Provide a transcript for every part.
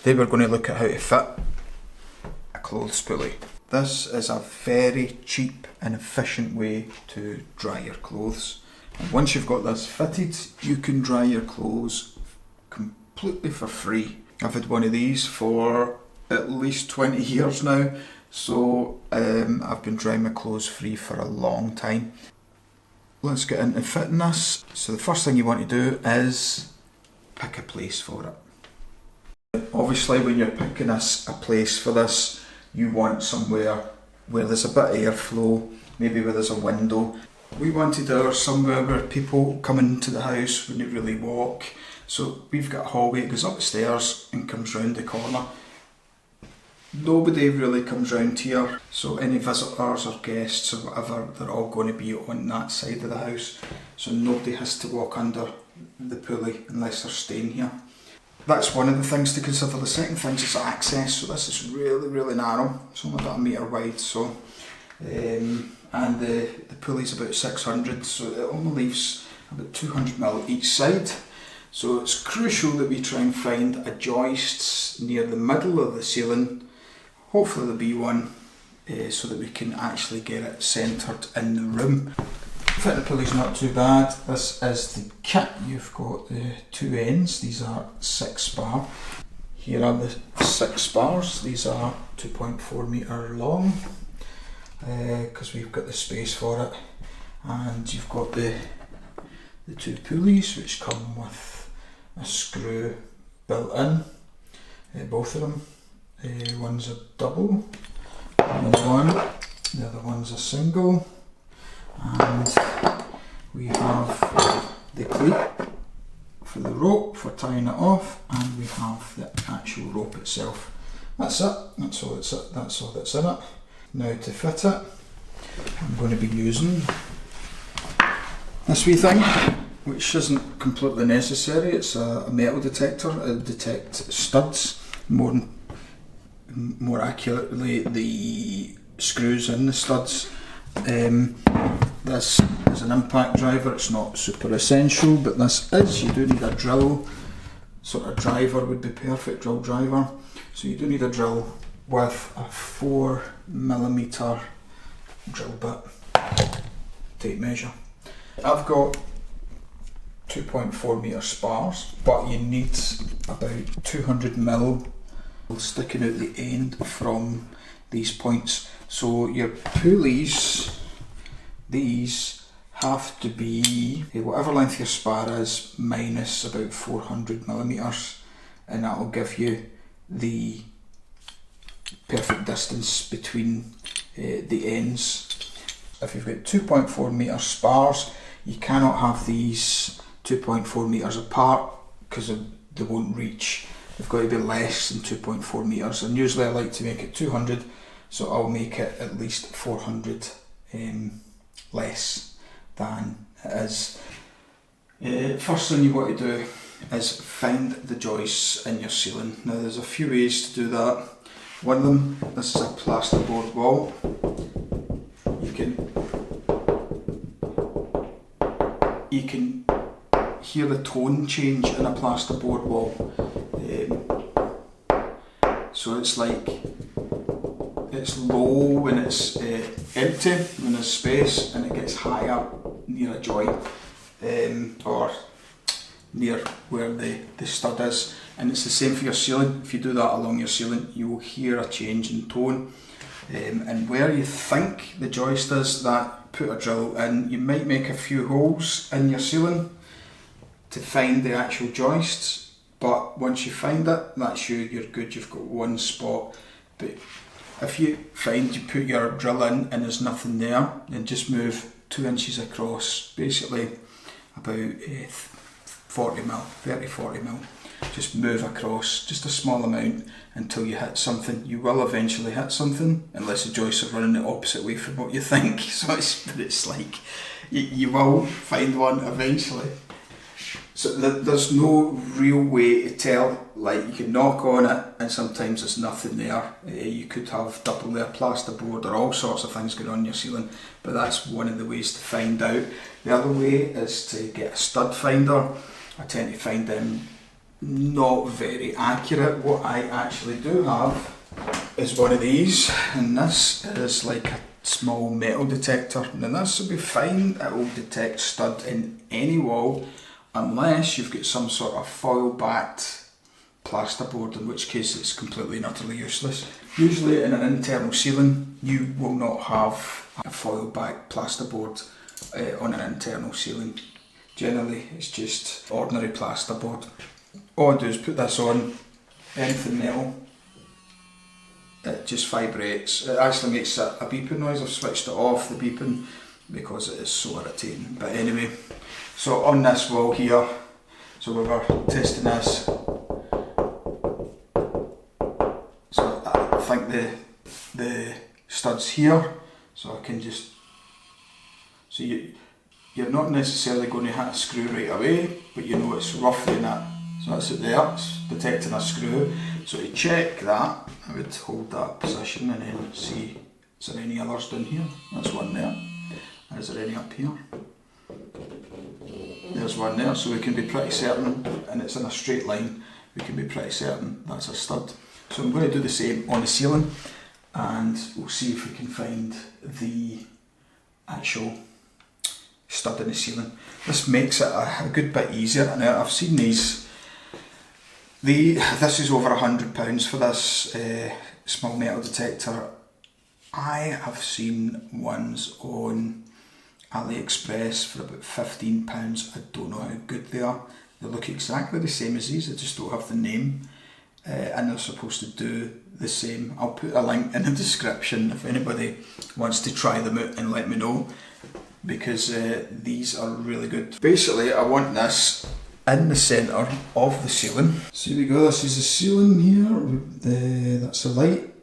Today we're going to look at how to fit a clothes pulley. This is a very cheap and efficient way to dry your clothes. And once you've got this fitted, you can dry your clothes completely for free. I've had one of these for at least 20 years now, so I've been drying my clothes free for a long time. Let's get into fitting this. So the first thing you want to do is pick a place for it. Obviously when you're picking a place for this, you want somewhere where there's a bit of airflow, maybe where there's a window. We wanted ours somewhere where people come into the house wouldn't really walk. So we've got a hallway that goes upstairs and comes round the corner. Nobody really comes round here, so any visitors or guests or whatever, they're all going to be on that side of the house. So nobody has to walk under the pulley unless they're staying here. That's one of the things to consider. The second thing is access. So this is really narrow. It's only about 1 metre wide. So, and the pulley's about 600, so it only leaves about 200mm each side. So it's crucial that we try and find a joist near the middle of the ceiling. Hopefully there'll be one, so that we can actually get it centred in the room. Fitting the pulley's not too bad. This is the kit. You've got the two ends. These are 6 bar. Here are the 6 bars. These are 2.4 metre long, because we've got the space for it. And you've got the 2 pulleys, which come with a screw built in. Both of them. One's a double, the other one's a single. And we have the cleat for the rope for tying it off, and we have the actual rope itself. That's it, that's all that's in it. Now to fit it, I'm going to be using this wee thing, which isn't completely necessary. It's a metal detector. It'll detect studs, more accurately the screws in the studs. This is an impact driver. It's not super essential, but this is. You do need a drill, sort of driver would be perfect, drill driver. So you do need a drill with a 4mm drill bit, tape measure. I've got 2.4 metre spars, but you need about 200mm sticking out the end from these points. So your pulleys, these have to be whatever length your spar is minus about 400mm, and that will give you the perfect distance between the ends. If you've got 2.4 metre spars, you cannot have these 2.4 metres apart because they won't reach. They've got to be less than 2.4 metres, and usually I like to make it 200, so I'll make it at least 400 less than it is. First thing you want to do is find the joists in your ceiling. Now there's a few ways to do that. One of them, this is a plasterboard wall. You can hear the tone change in a plasterboard wall. So it's like, it's low when it's empty, when there's space, and it gets higher near a joint, or near where the stud is. And it's the same for your ceiling. If you do that along your ceiling, you will hear a change in tone. And where you think the joist is, that put a drill in. You might make a few holes in your ceiling to find the actual joists, but once you find it, that's you're good, you've got one spot. But if you find you put your drill in and there's nothing there, then just move 2 inches across, basically about 40mm, 30-40mm. Just move across, just a small amount, until you hit something. You will eventually hit something, unless the joists are running the opposite way from what you think. So it's like, you will find one eventually. So there's no real way to tell. Like, you can knock on it and sometimes there's nothing there. You could have double layer plasterboard or all sorts of things going on in your ceiling, but that's one of the ways to find out. The other way is to get a stud finder. I tend to find them not very accurate. What I actually do have is one of these, and this is like a small metal detector. Now this will be fine, it will detect stud in any wall unless you've got some sort of foil backed plasterboard, in which case it's completely and utterly useless. Usually in an internal ceiling you will not have a foil backed plasterboard on an internal ceiling. Generally it's just ordinary plasterboard. All I do is put this on, anything metal, it just vibrates. It actually makes a beeping noise. I've switched it off, the beeping, because it is so irritating. But anyway, so on this wall here, so we were testing this. So I think the stud's here, so I can just, so you're not necessarily going to hit a screw right away, but you know it's roughly in that. So that's it there, it's detecting a screw. So to check that, I would hold that position and then see, is there any others down here? That's one there. Is there any up here? There's one there, so we can be pretty certain, and it's in a straight line, we can be pretty certain that's a stud. So I'm going to do the same on the ceiling, and we'll see if we can find the actual stud in the ceiling. This makes it a good bit easier, and I've seen these. This is over £100 for this small metal detector. I have seen ones on AliExpress for about £15. I don't know how good they are. They look exactly the same as these, they just don't have the name. And they're supposed to do the same. I'll put a link in the description if anybody wants to try them out and let me know, because these are really good. Basically, I want this in the centre of the ceiling. So here we go, this is the ceiling here, that's the light.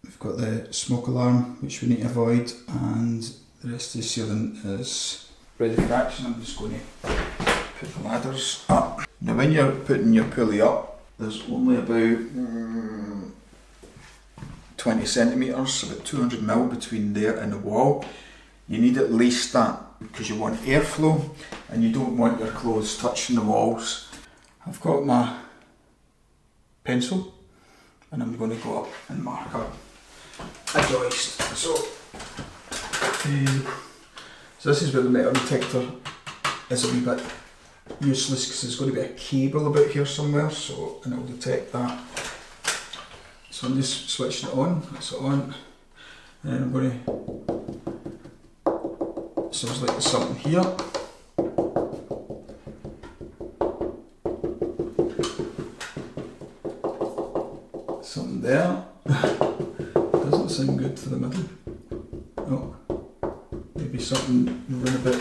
We've got the smoke alarm, which we need to avoid, and the rest of the ceiling is ready for action. I'm just going to put the ladders up. Now when you're putting your pulley up, there's only about 20 centimetres, about 200mm between there and the wall. You need at least that, because you want airflow and you don't want your clothes touching the walls. I've got my pencil and I'm going to go up and mark up a joist. So this is where the metal detector is a wee bit useless, because there's going to be a cable about here somewhere, so, and it will detect that. So I'm just switching it on, that's it on, and then I'm going to, sounds like there's something here. Something there. Doesn't sound good for the middle. Oh, maybe something around a bit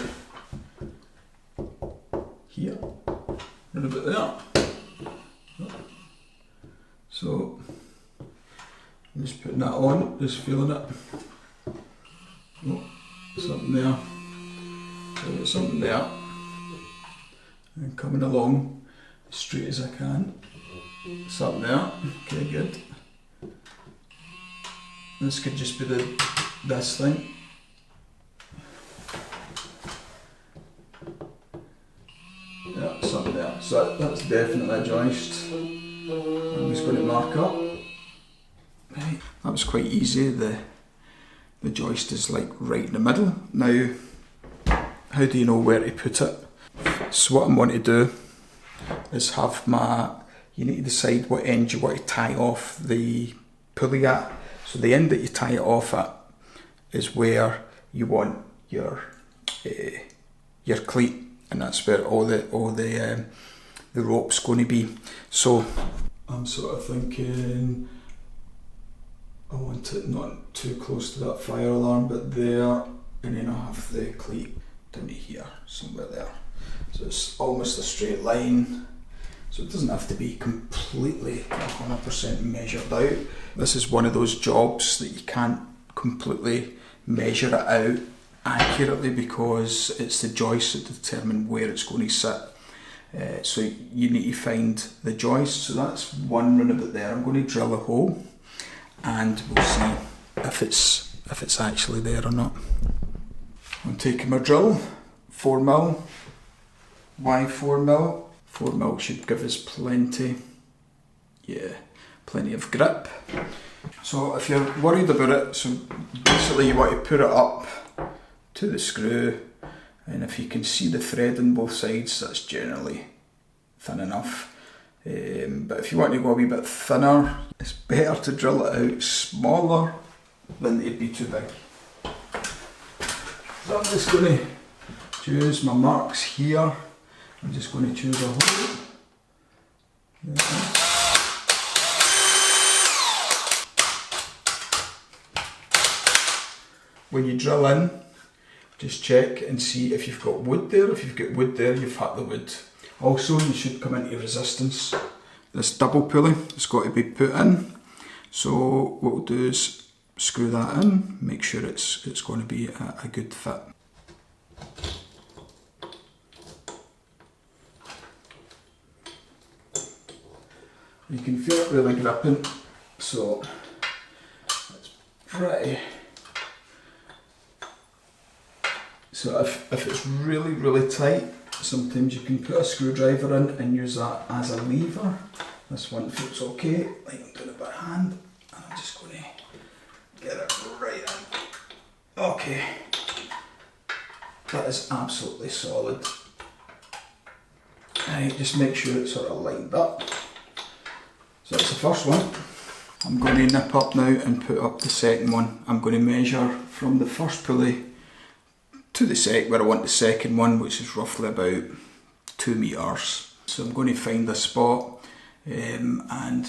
here, around a bit there. Oh. So I'm just putting that on, just feeling it. Oh, something there. So there's something there, and coming along as straight as I can. Something there, okay, good. This could just be this thing. Yeah, something there. So that's definitely a joist. I'm just going to mark up. Right, that was quite easy. The joist is like right in the middle. Now, how do you know where to put it? So what I'm going to do is have you need to decide what end you want to tie off the pulley at. So the end that you tie it off at is where you want your cleat, and that's where all the rope's going to be. So I'm sort of thinking I want it not too close to that fire alarm, but there, and then I have the cleat down to here, somewhere there. So it's almost a straight line, so it doesn't have to be completely 100% measured out. This is one of those jobs that you can't completely measure it out accurately, because it's the joist that determine where it's going to sit. So you need to find the joist. So that's one roundabout there. I'm going to drill a hole, and we'll see if it's actually there or not. I'm taking my drill, 4mm, why 4mm? 4mm should give us plenty, yeah, plenty of grip. So if you're worried about it, so basically you want to put it up to the screw, and if you can see the thread on both sides, that's generally thin enough. But if you want to go a wee bit thinner, it's better to drill it out smaller than it'd be too big. So I'm just going to choose my marks here. I'm just going to choose a hole. When you drill in, just check and see if you've got wood there. If you've got wood there, you've hit the wood. Also, you should come into resistance. This double pulley has got to be put in. So what we'll do is screw that in, make sure it's going to be a good fit. You can feel it really gripping, so it's pretty. So if it's really, really tight, sometimes you can put a screwdriver in and use that as a lever. This one feels okay, like I'm doing it by hand, and I'm just going to get it right in. Okay, that is absolutely solid. Right, just make sure it's sort of lined up. So that's the first one. I'm going to nip up now and put up the second one. I'm going to measure from the first pulley to the where I want the second one, which is roughly about 2 meters. So I'm going to find a spot, and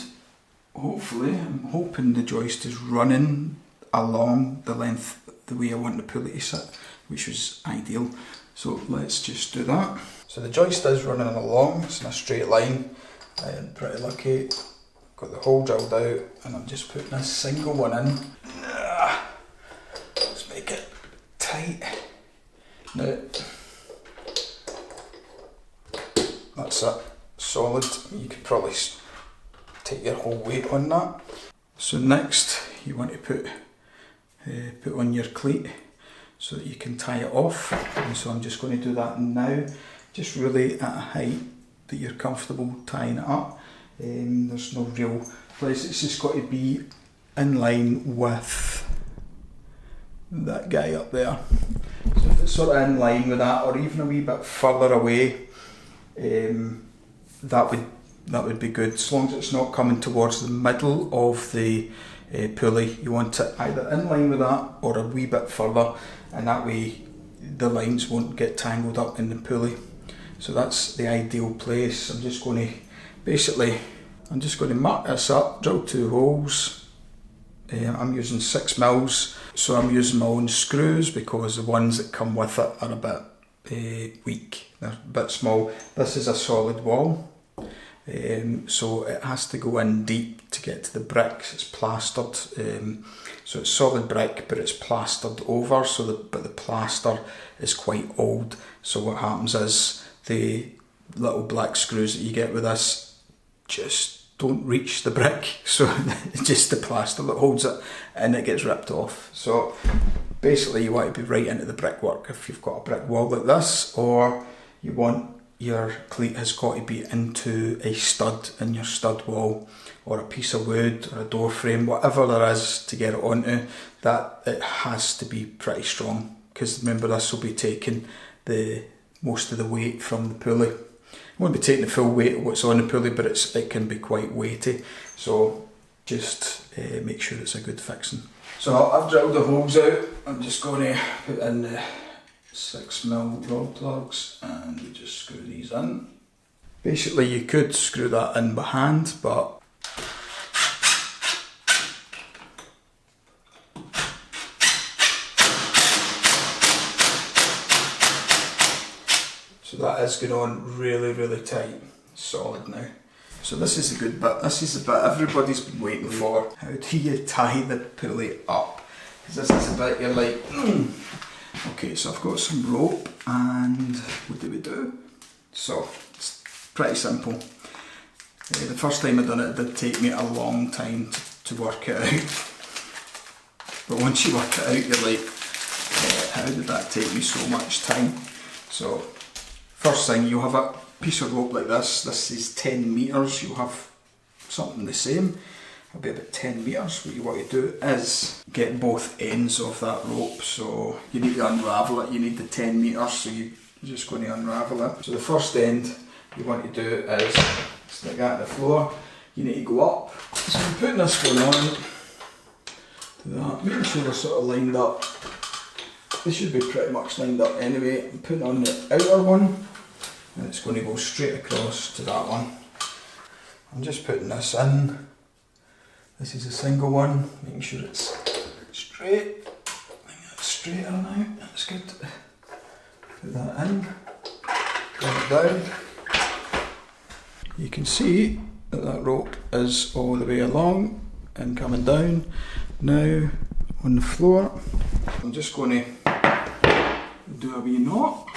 hopefully, I'm hoping the joist is running along the length the way I want the pulley to sit, which is ideal. So let's just do that. So the joist is running along, it's in a straight line. I am pretty lucky. Got the hole drilled out, and I'm just putting a single one in. Let's make it tight. Now, that's it, solid. You could probably take your whole weight on that. So next, you want to put on your cleat so that you can tie it off. And so I'm just going to do that now, just really at a height that you're comfortable tying it up. There's no real place, it's just got to be in line with that guy up there. So if it's sort of in line with that, or even a wee bit further away, that would be good, as long as it's not coming towards the middle of the pulley. You want it either in line with that or a wee bit further, and that way the lines won't get tangled up in the pulley. So that's the ideal place. I'm just going to mark this up, drill 2 holes. I'm using 6mm, so I'm using my own screws because the ones that come with it are a bit weak, they're a bit small. This is a solid wall, so it has to go in deep to get to the bricks. It's plastered, so it's solid brick, but it's plastered over, but the plaster is quite old. So what happens is the little black screws that you get with this just don't reach the brick, so it's just the plaster that holds it, and it gets ripped off. So basically you want to be right into the brickwork if you've got a brick wall like this, or you want your cleat has got to be into a stud in your stud wall, or a piece of wood, or a door frame, whatever there is to get it onto, that it has to be pretty strong, because remember, this will be taking most of the weight from the pulley. It won't be taking the full weight of what's on the pulley, but it can be quite weighty, so just make sure it's a good fixing. So I've drilled the holes out. I'm just going to put in the 6mm rod plugs and we just screw these in. Basically you could screw that in by hand, but so that is going on really, really tight, solid now. So this is the good bit, this is the bit everybody's been waiting for. How do you tie the pulley up? Because this is the bit you're like, Okay, so I've got some rope, and what do? So, it's pretty simple. The first time I done it did take me a long time to work it out. But once you work it out, you're like, how did that take me so much time? So, first thing, you'll have piece of rope like this is 10 metres, you'll have something the same. It'll be about 10 metres. What you want to do is get both ends of that rope, so you need to unravel it. You need the 10 metres, so you're just going to unravel it. So the first end you want to do is stick that on the floor. You need to go up. So I'm putting this one on, do that, making sure they're sort of lined up. They should be pretty much lined up anyway. I'm putting on the outer one, and it's going to go straight across to that one. I'm just putting this in. This is a single one, making sure it's straight. I think that's straighter now, that's good. Put that in, bring it down. You can see that that rope is all the way along and coming down. Now on the floor, I'm just going to do a wee knot.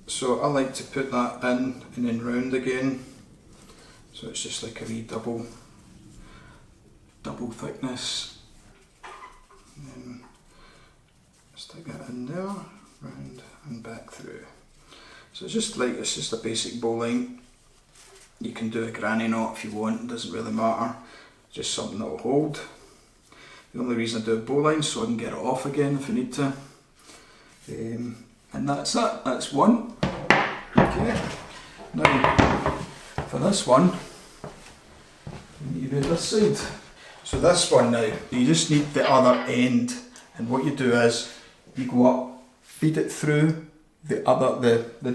So I like to put that in and then round again. So it's just like a wee double thickness. And then stick it in there, round and back through. So it's just a basic bowline. You can do a granny knot if you want, it doesn't really matter. Just something that will hold. The only reason I do a bowline so I can get it off again if I need to. And that's it, that's one. Okay. Now for this one, you need to do this side. So this one now, you just need the other end, and what you do is you go up, feed it through the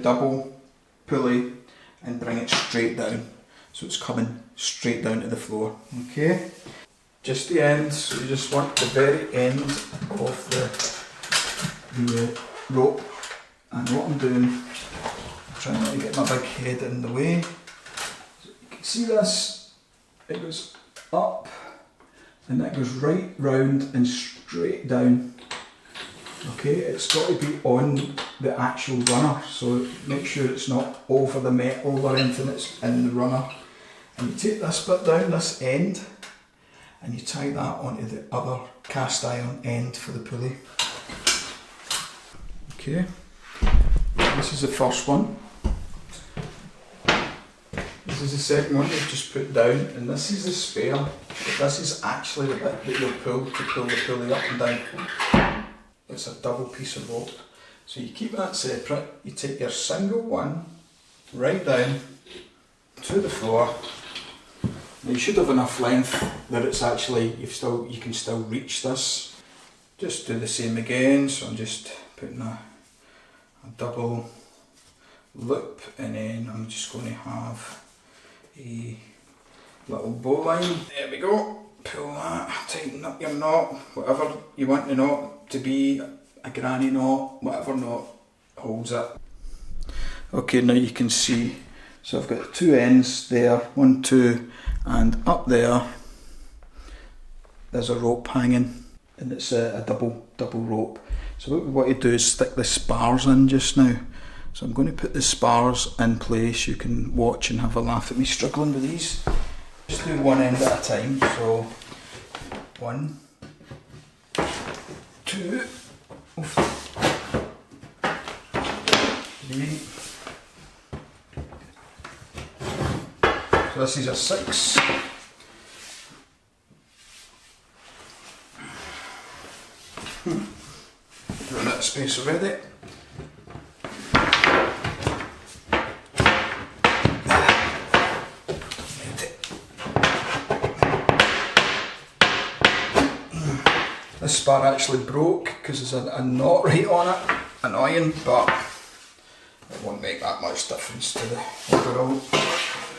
double pulley and bring it straight down. So it's coming straight down to the floor. Okay? Just the end, so you just want the very end of the rope. And what I'm doing, I'm trying not to get my big head in the way. So you can see this, it goes up and that goes right round and straight down. Okay, it's got to be on the actual runner, so make sure it's not over the metal or anything, it's in the runner. And you take this bit down, this end, and you tie that onto the other cast iron end for the pulley. Okay, this is the first one. This is the second one you've just put down, and this is the spare. But this is actually the bit that you'll pull to pull the pulley up and down. It's a double piece of rope. So you keep that separate, you take your single one right down to the floor. Now you should have enough length that it's actually, you can still reach this. Just do the same again, so I'm just putting a double loop, and then I'm just going to have a little bowline. There we go. Pull that, tighten up your knot, whatever you want the knot to be, a granny knot, whatever knot holds it. Okay, now you can see, so I've got two ends there, 1, 2, and up there there's a rope hanging, and it's a double rope. So what we want to do is stick the spars in just now. So I'm going to put the spars in place. You can watch and have a laugh at me struggling with these. Just do one end at a time, so 1, 2, 3. So this is a 6. Doing that space already. This spar actually broke because there's a knot right on it. Annoying, but it won't make that much difference to the overall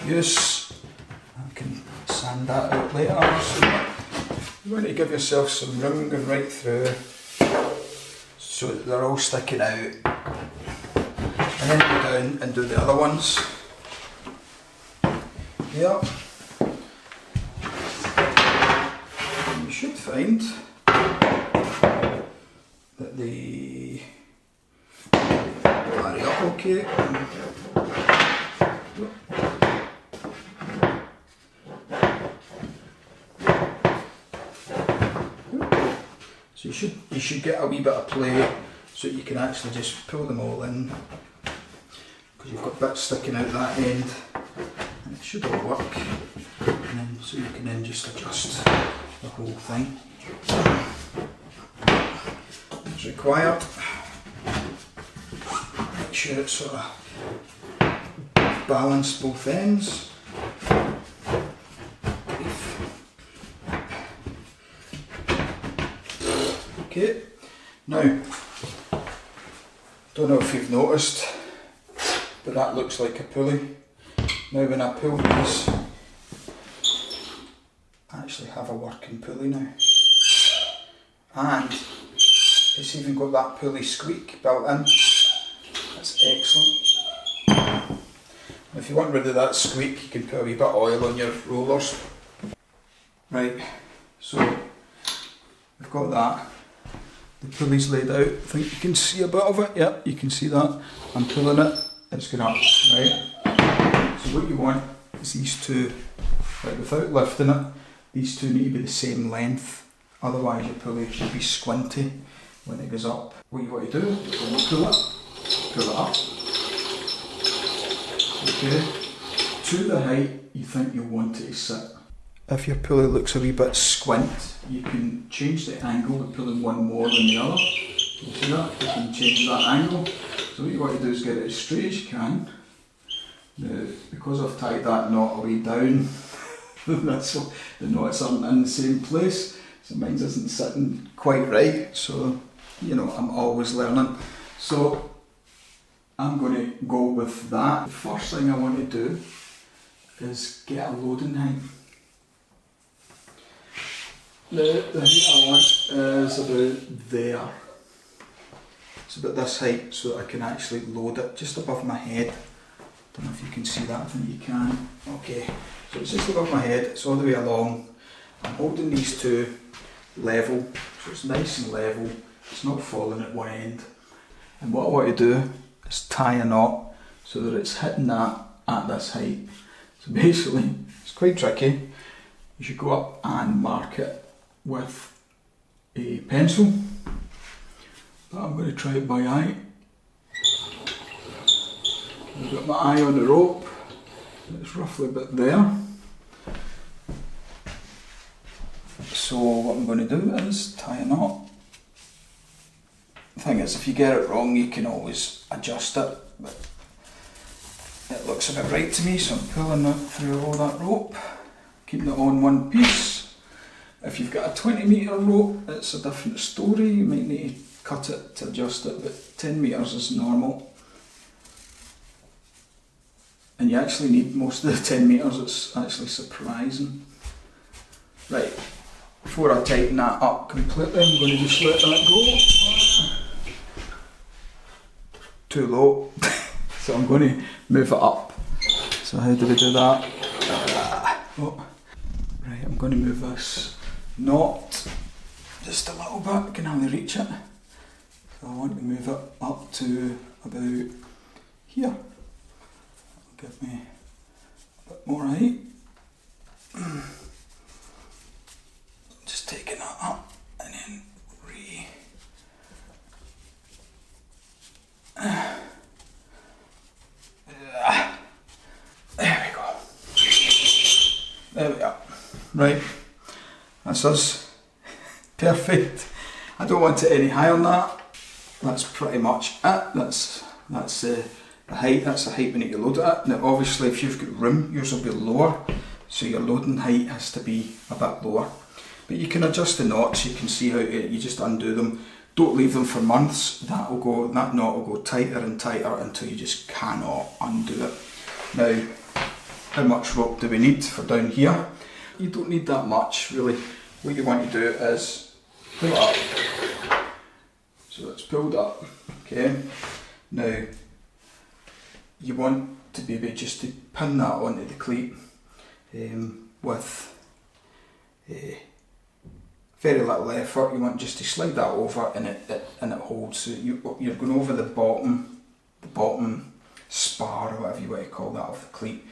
use. I can sand that out later. So you want to give yourself some room going right through so that they're all sticking out. And then go down and do the other ones. Yep. And you should find that they marry up okay. So you should get a wee bit of play so you can actually just pull them all in because you've got bits sticking out that end, and it should all work. And then, so you can then just adjust the whole thing as required. Make sure it's sort of balanced both ends. Okay, now, don't know if you've noticed, but that looks like a pulley. Now when I pull these, I actually have a working pulley now. And it's even got that pulley squeak built in. That's excellent. If you want rid of that squeak, you can put a wee bit of oil on your rollers. Right, so we've got that. The pulley's laid out. I think you can see a bit of it. Yep, you can see that. I'm pulling it, it's going up, right? So what you want is these two, right, without lifting it, these two need to be the same length. Otherwise your pulley should be squinty when it goes up. What you want to do is pull it up. Okay, to the height you think you want it to sit. If your pulley looks a wee bit squint, you can change the angle of pulling one more than the other. You see that? You can change that angle. So what you want to do is get it as straight as you can. Now, because I've tied that knot away down, so the knots aren't in the same place, so mine isn't sitting quite right, so you know, I'm always learning. So I'm going to go with that. The first thing I want to do is get a loading height. The height I want is about there. It's about this height, so that I can actually load it just above my head. Don't know if you can see that. I think you can. Okay, so it's just above my head, it's all the way along. I'm holding these two level, so it's nice and level, it's not falling at one end. And what I want to do is tie a knot so that it's hitting that at this height. So basically, it's quite tricky. You should go up and mark it with a pencil, but I'm going to try it by eye. I've got my eye on the rope, it's roughly about there. So what I'm going to do is tie a knot. The thing is, if you get it wrong you can always adjust it, but it looks about right to me, so I'm pulling it through all that rope, keeping it on one piece. If you've got a 20 metre rope, it's a different story, you might need to cut it to adjust it, but 10 metres is normal. And you actually need most of the 10 metres, it's actually surprising. Right, before I tighten that up completely, I'm going to just let that go. Too low, so I'm going to move it up. So how do we do that? Oh. Right, I'm going to move this knot just a little bit, I can hardly reach it. So I want to move it up to about here. That'll give me a bit more height. Just taking that up and then there we go. There we are. Right, that's us. Perfect. I don't want it any higher than that. That's pretty much it. That's the height. That's the height we need to load it at. Now obviously if you've got room, yours will be lower, so your loading height has to be a bit lower. But you can adjust the knots. You can see how you just undo them. Don't leave them for months. That knot will go tighter and tighter until you just cannot undo it. Now, how much rope do we need for down here? You don't need that much really. What you want to do is pull it up. So it's pulled up, okay. Now you want to be able just to pin that onto the cleat with very little effort. You want just to slide that over and it holds. So you're going over the bottom spar or whatever you want to call that of the cleat.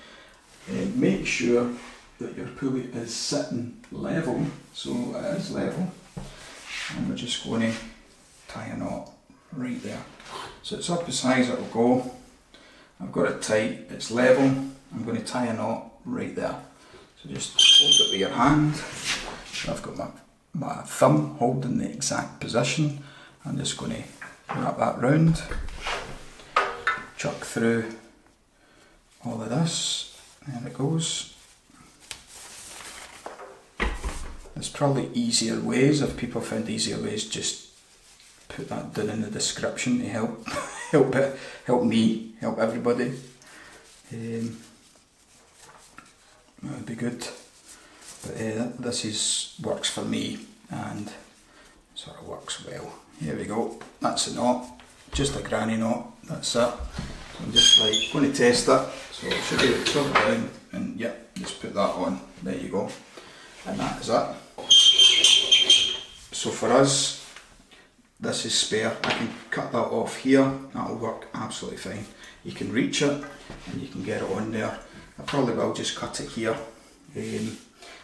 Make sure that your pulley is sitting level, so it is level, and we're just going to tie a knot right there. So it's up as high as it will go, I've got it tight, it's level. I'm going to tie a knot right there. So just hold it with your hand. So I've got my thumb holding the exact position. I'm just going to wrap that round, chuck through all of this, and there it goes. There's probably easier ways. If people find easier ways, just put that down in the description to help help me, help everybody. That would be good. But this works for me and sort of works well. Here we go. That's a knot, just a granny knot. That's it. So I'm just like going to test it. So I should be able to turn it down and yep, just put that on. There you go. And that is it. So for us, this is spare. I can cut that off here. That'll work absolutely fine. You can reach it and you can get it on there. I probably will just cut it here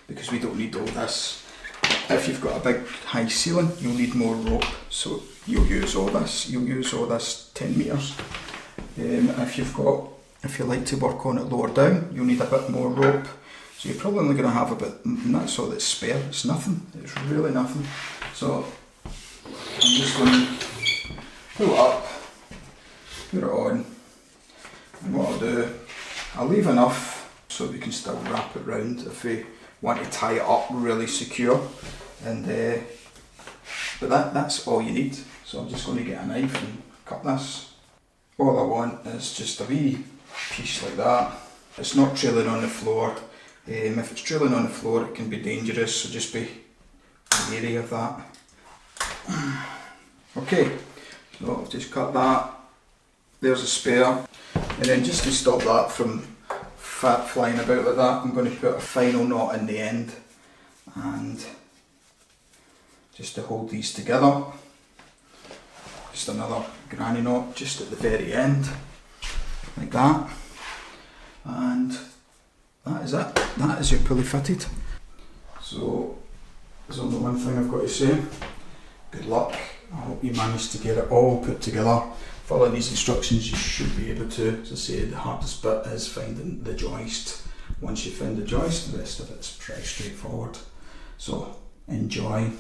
because we don't need all this. If you've got a big high ceiling, you'll need more rope. So you'll use all this. You'll use all this 10 metres. If you like to work on it lower down, you'll need a bit more rope. So you're probably only going to have a bit, and that's all that's spare. It's nothing. It's really nothing. So I'm just going to pull it up, put it on, and what I'll do, I'll leave enough so we can still wrap it round if we want to tie it up really secure. And but that's all you need. So I'm just going to get a knife and cut this. All I want is just a wee piece like that. It's not trailing on the floor. If it's trailing on the floor, it can be dangerous, so just be wary of that. Okay, so I've just cut that. There's a spare. And then just to stop that from flying about like that, I'm going to put a final knot in the end. And just to hold these together. Just another granny knot just at the very end. Like that. And that is it. That is your pulley fitted. So there's only one thing I've got to say. Good luck. I hope you managed to get it all put together. Following these instructions you should be able to. As I say, the hardest bit is finding the joist. Once you find the joist, the rest of it's pretty straightforward. So enjoy.